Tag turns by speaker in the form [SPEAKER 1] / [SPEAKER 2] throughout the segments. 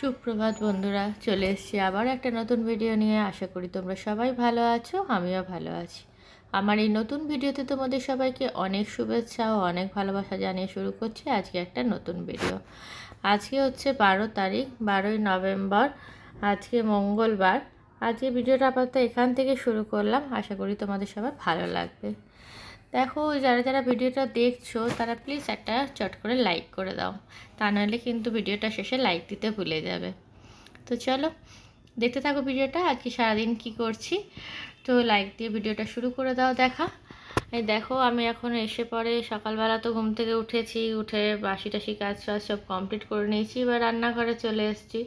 [SPEAKER 1] সুপ্রভাত বন্ধুরা, চলে এসেছি আবার একটা নতুন ভিডিও নিয়ে। আশা করি তোমরা সবাই ভালো আছো, আমিও ভালো আছি। আমার এই নতুন ভিডিওতে তোমাদের সবাইকে অনেক শুভেচ্ছা ও অনেক ভালোবাসা জানিয়ে শুরু করছি আজকে একটা নতুন ভিডিও। আজকে হচ্ছে 12 তারিখ, 12ই নভেম্বর। আজকে মঙ্গলবার। আজকে ভিডিওটা আপাতত এখান থেকে শুরু করলাম। আশা করি তোমাদের সবার ভালো লাগবে। দেখো, যারা যারা ভিডিওটা দেখছো তারা প্লিজ একটা চট করে লাইক করে দাও, তা নাহলে কিন্তু ভিডিওটা শেষে লাইক দিতে ভুলে যাবে। তো চলো দেখতে থাকো ভিডিওটা, আজকে সারাদিন কি করছি। তো লাইক দিয়ে ভিডিওটা শুরু করে দাও দেখা। এই দেখো, আমি এখন এসে পরে সকালবেলা তো ঘুম থেকে উঠেছি, উঠে বাসি টাসি কাজ টাজ সব কমপ্লিট করে নিয়েছি। এবার রান্নাঘরে চলে এসেছি।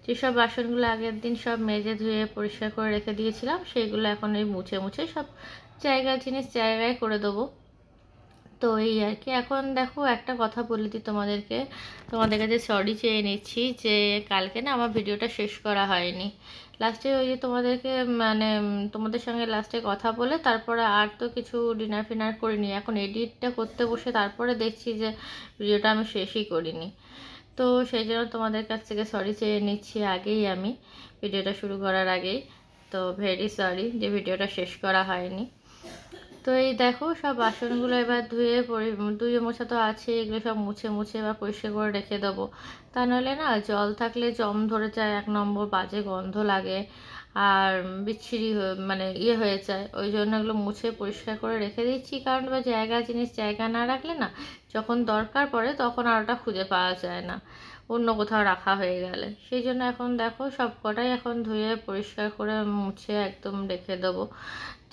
[SPEAKER 1] যেসব বাসনগুলো আগের দিন সব মেজে ধুয়ে পরিষ্কার করে রেখে দিয়েছিলাম, সেইগুলো এখন এই মুছে মুছে সব জিনিস জায়গায় করে দেবো। তো এই আর কি। এখন দেখো, একটা কথা বলে দিই তোমাদের কাছে সরি চেয়ে নিচ্ছি যে কালকে না আমার ভিডিওটা শেষ করা হয়নি। লাস্টে ওই যে তোমাদের সঙ্গে লাস্টে কথা বলে তারপরে আর তো কিছু ডিনার ফিনার করিনি। এখন এডিটটা করতে বসে তারপরে দেখছি যে ভিডিওটা আমি শেষই করিনি। তো সেই জন্য তোমাদের কাছ থেকে সরি চেয়ে নিচ্ছি আগেই, আমি ভিডিওটা শুরু করার আগেই। তো ভেরি সরি যে ভিডিওটা শেষ করা হয়নি। তো এই দেখো, সব বাসনগুলো এবার ধুয়ে মোছা তো আছে, এগুলো সব মুছে মুছে এবার পরিষ্কার করে রেখে দেবো। তা নাহলে না জল থাকলে জম ধরে যায়, 1 নম্বর বাজে গন্ধ লাগে আর বিচ্ছিরি হয়ে যায়। ওই জন্য এগুলো মুছে পরিষ্কার করে রেখে দিচ্ছি, কারণ এবার জিনিস জায়গা না রাখলে না যখন দরকার পড়ে তখন আর ওটা খুঁজে পাওয়া যায় না, অন্য কোথাও রাখা হয়ে গেলে। সেই জন্য এখন দেখো সব কটাই এখন ধুয়ে পরিষ্কার করে মুছে একদম রেখে দেবো,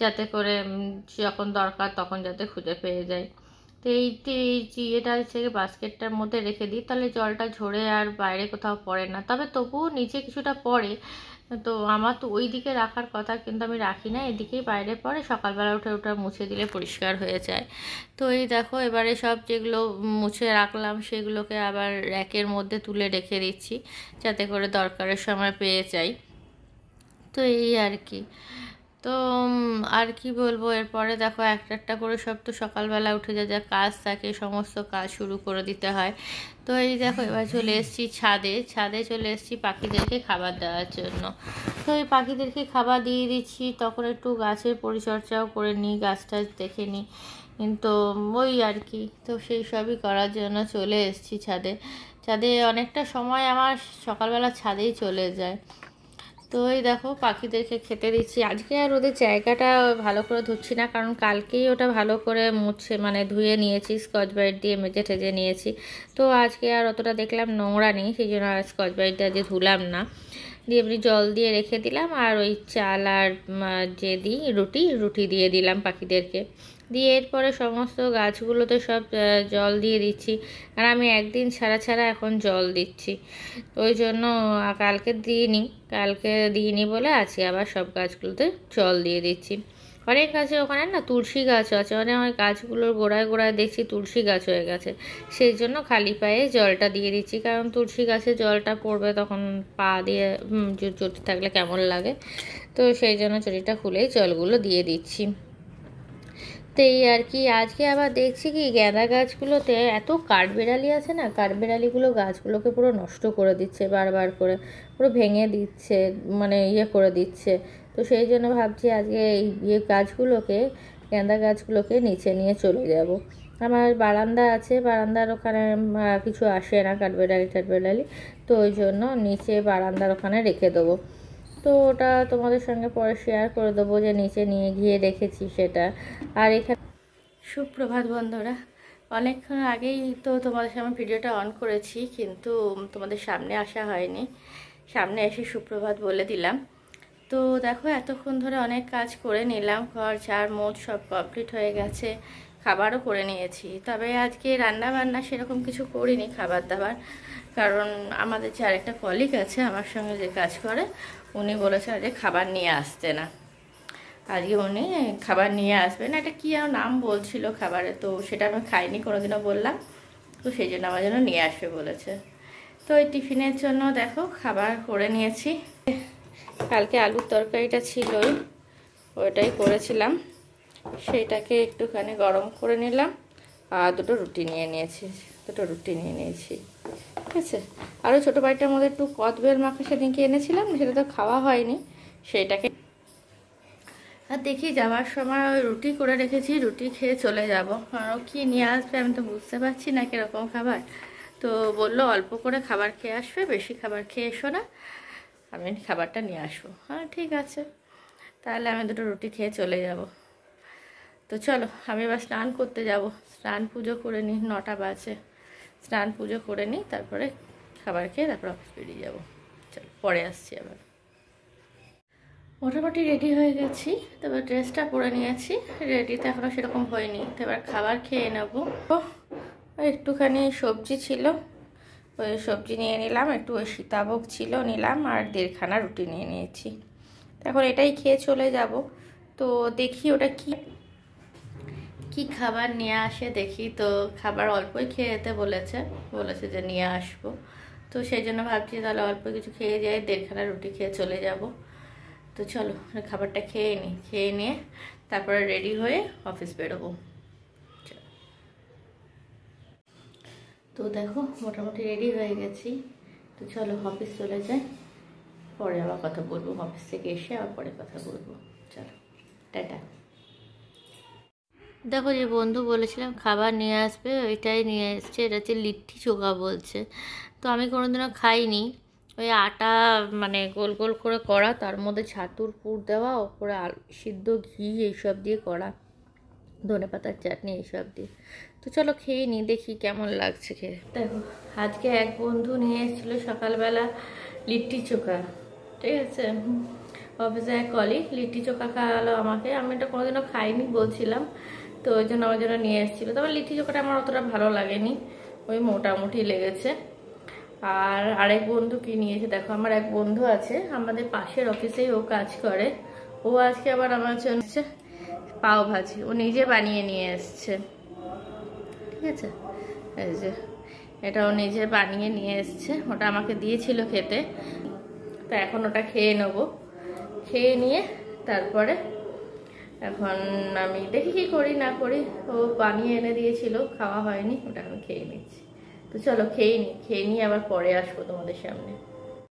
[SPEAKER 1] যাতে করে যখন দরকার তখন যাতে খুঁজে পেয়ে যায়। তো এটা হচ্ছে বাস্কেটটার মধ্যে রেখে দিই, তাহলে জলটা ঝরে আর বাইরে কোথাও পড়ে না। তবে তবুও নিচে কিছুটা পড়ে, তো আমার তো ওই দিকে রাখার কথা, কিন্তু আমি রাখি না, এদিকেই বাইরে পড়ে। সকালবেলা উঠে ওটা মুছে দিলে পরিষ্কার হয়ে যায়। তো এই দেখো, এবারে সব যেগুলো মুছে রাখলাম সেগুলোকে আবার র্যাকের মধ্যে তুলে রেখে দিচ্ছি, যাতে করে দরকারের সময় পেয়ে যাই। তো এই আর কি। তো আর কি বলবো, এরপরে দেখো একটা একটা করে সব তো সকালবেলা উঠে যা যা কাজ থাকে সমস্ত কাজ শুরু করে দিতে হয়। তো এই দেখো, এবার চলে এসেছি ছাদে চলে এসেছি পাখিদেরকে খাবার দেওয়ার জন্য। তো এই পাখিদেরকে খাবার দিয়ে দিচ্ছি, তখন একটু গাছের পরিচর্যাও করে নিই, গাছ টাছ দেখে নিই। কিন্তু ওই আর কি, তো সেই সবই করার জন্য চলে এসেছি ছাদে অনেকটা সময় আমার সকালবেলা ছাদেই চলে যায়। তো এই দেখো, পাখিদেরকে খেতে দিচ্ছি। আজকে আর ওদের জায়গাটা ভালো করে ধুচ্ছি না, কারণ কালকেই ওটা ভালো করে মুছে ধুয়ে নিয়েছি, স্কচ ব্রাইট দিয়ে মেজে ঠেজে নিয়েছি। তো আজকে আর অতটা দেখলাম নোংরা নেই, সেই জন্য আর স্কচ ব্রাইটটা যে ধুলাম না, দিয়ে এমনি জল দিয়ে রেখে দিলাম। আর ওই চাল আর যে দিই রুটি দিয়ে দিলাম পাখিদেরকে। দিয়ে এরপরে সমস্ত গাছগুলোতে সব জল দিয়ে দিচ্ছি। আর আমি একদিন ছাড়া ছাড়া এখন জল দিচ্ছি, ওই জন্য কালকে দিইনি বলে আজকে আবার সব গাছগুলোতে জল দিয়ে দিচ্ছি। অনেক গাছে ওখানে না তুলসী গাছ আছে, অনেক গাছগুলোর গোড়ায় গোড়ায় দেখছি তুলসী গাছ হয়ে গেছে। সেই জন্য খালি পায়ে জলটা দিয়ে দিচ্ছি, কারণ তুলসী গাছে জলটা পড়বে তখন পা দিয়ে চটি থাকলে কেমন লাগে। তো সেই জন্য চটিটা খুলেই জলগুলো দিয়ে দিচ্ছি। তো এই আর কি। আজকে আবার দেখছি কি গাঁদা গাছগুলোতে এত কাঠবেড়ালি আছে না, কাঠবেড়ালিগুলো গাছগুলোকে পুরো নষ্ট করে দিচ্ছে, বারবার করে পুরো ভেঙে দিচ্ছে, করে দিচ্ছে। তো সেই জন্য ভাবছি আজকে এই গাঁদা গাছগুলোকে নিচে নিয়ে চলে যাব। আমার বারান্দা আছে, বারান্দার ওখানে কিছু আসে না কাঠবেড়ালি, তো ওই জন্য নিচে বারান্দার ওখানে রেখে দেবো। তো ওটা তোমাদের সঙ্গে পরে শেয়ার করে দেবো যে নিচে নিয়ে গিয়ে রেখেছি সেটা। আর এখানে সুপ্রভাত বন্ধুরা, অনেকক্ষণ আগেই তো তোমাদের সামনে ভিডিওটা অন করেছি, কিন্তু তোমাদের সামনে আসা হয়নি। সামনে এসে সুপ্রভাত বলে দিলাম। তো দেখো, এতক্ষণ ধরে অনেক কাজ করে নিলাম, ঘর ঝাড় মোট সব কমপ্লিট হয়ে গেছে, খাবারও করে নিয়েছি। তবে আজকে রান্না বান্না সেরকম কিছু করিনি, খাবার দাবার, কারণ আমাদের যে আরেকটা কলিগ আছে আমার সঙ্গে যে কাজ করে, উনি বলেছেন যে খাবার নিয়ে আসতে না। আজকে উনি খাবার নিয়ে আসবেন, একটা কী আর নাম বলছিল খাবারে, তো সেটা আমি খাইনি কোনোদিনও বললাম, তো সেই জন্য আমার জন্য নিয়ে আসবে বলেছে। তো ওই টিফিনের জন্য দেখো খাবার করে নিয়েছি। কালকে আলুর তরকারিটা ছিলই, ওইটাই করেছিলাম, সেইটাকে একটুখানি গরম করে নিলাম আর দুটো রুটি নিয়ে নিয়েছি। তো দুটো রুটি নিয়ে নিয়েছি, ঠিক আছে। আরও ছোটো বাড়িটার মধ্যে একটু কদবেল মাখা সেদিনকে এনেছিলাম, সেটা তো খাওয়া হয়নি, সেইটাকে আর দেখি যাওয়ার সময় ওই রুটি করে রেখেছি, রুটি খেয়ে চলে যাব। আর কি নিয়ে আসবে আমি তো বুঝতে পারছি না কীরকম খাবার। তো বললো অল্প করে খাবার খেয়ে আসবে, বেশি খাবার খেয়ে এসো না, আমি খাবারটা নিয়ে আসবো। হ্যাঁ ঠিক আছে, তাহলে আমি দুটো রুটি খেয়ে চলে যাব। তো চলো আমি এবার স্নান করতে যাব, স্নান পুজো করে নিই, 9টা বাজে। স্নান পুজো করে নিই, তারপরে খাবার খেয়ে তারপর অফিস বেরিয়ে যাবো। চলো পরে আসছি আবার। মোটামুটি রেডি হয়ে গেছি, তারপর ড্রেসটা পরে নিয়েছি, রেডি তো এখনও সেরকম হয়নি। তো এবার খাবার খেয়ে নেবো। একটুখানি সবজি ছিল, ওই সবজি নিয়ে নিলাম, একটু ওই সীতাভোগ ছিল নিলাম, আর 1.5খানা রুটি নিয়ে নিয়েছি। এখন এটাই খেয়ে চলে যাব। তো দেখি ওটা কি খাবার নিয়ে আসে দেখি। তো খাবার অল্পই খেয়ে যেতে বলেছে যে নিয়ে আসবো। তো সেই জন্য ভাবছি তাহলে অল্প কিছু খেয়ে যাই, 1.5খানা রুটি খেয়ে চলে যাব। তো চলো খাবারটা খেয়ে নিই, খেয়ে নিয়ে তারপরে রেডি হয়ে অফিস বেরোবো। তো দেখো মোটামুটি রেডি হয়ে গেছি। তো চলো অফিস চলে যাই, পরে আবার কথা বলবো, অফিস থেকে এসে আবার পরে কথা বলবো। চলো টাটা। দেখো যে বন্ধু বলেছিলাম খাবার নিয়ে আসবে, ওইটাই নিয়ে এসছে। এটা হচ্ছে লিট্টি চোখা বলছে। তো আমি কোনোদিনও খাইনি। ওই আটা মানে গোল গোল করে করা, তার মধ্যে ছাতুর পুর দেওয়া, ওপরে আলু সিদ্ধ, ঘি এইসব দিয়ে করা, ধনেপাতার চাটনি এইসব দিয়ে। তো চলো খেয়ে নিই, দেখি কেমন লাগছে খেয়ে। দেখো আজকে এক বন্ধু নিয়ে এসেছিলো সকালবেলা লিট্টি চোখা, ঠিক আছে। অফিসে এক কলিগ লিট্টি চোখা খাওয়ালো আমাকে, আমি এটা কোনোদিনও খাইনি বলছিলাম, তো ওই জন্য আমার জন্য নিয়ে এসেছিলো। তবে লিট্টি চোখাটা আমার অতটা ভালো লাগেনি, ওই মোটামুটি লেগেছে। আর আরেক বন্ধু কি নিয়েছে দেখো, আমার এক বন্ধু আছে আমাদের পাশের অফিসেই, ও কাজ করে। ও আজকে আবার আমার জন্য পাও ভাজি ও নিজে বানিয়ে নিয়ে এসছে, ঠিক আছে। এই যে এটা ও নিজে বানিয়ে নিয়ে এসছে, ওটা আমাকে দিয়েছিল খেতে। তো এখন ওটা খেয়ে নেবো, খেয়ে নিয়ে তারপরে এখন আমি দেখি কি করি না করি। ও বানিয়ে এনে দিয়েছিল, খাওয়া হয়নি, ওটা আমি খেয়ে নিচ্ছি। তো চলো খেয়ে নিই, খেয়ে নিয়ে আবার পরে আসবো তোমাদের সামনে।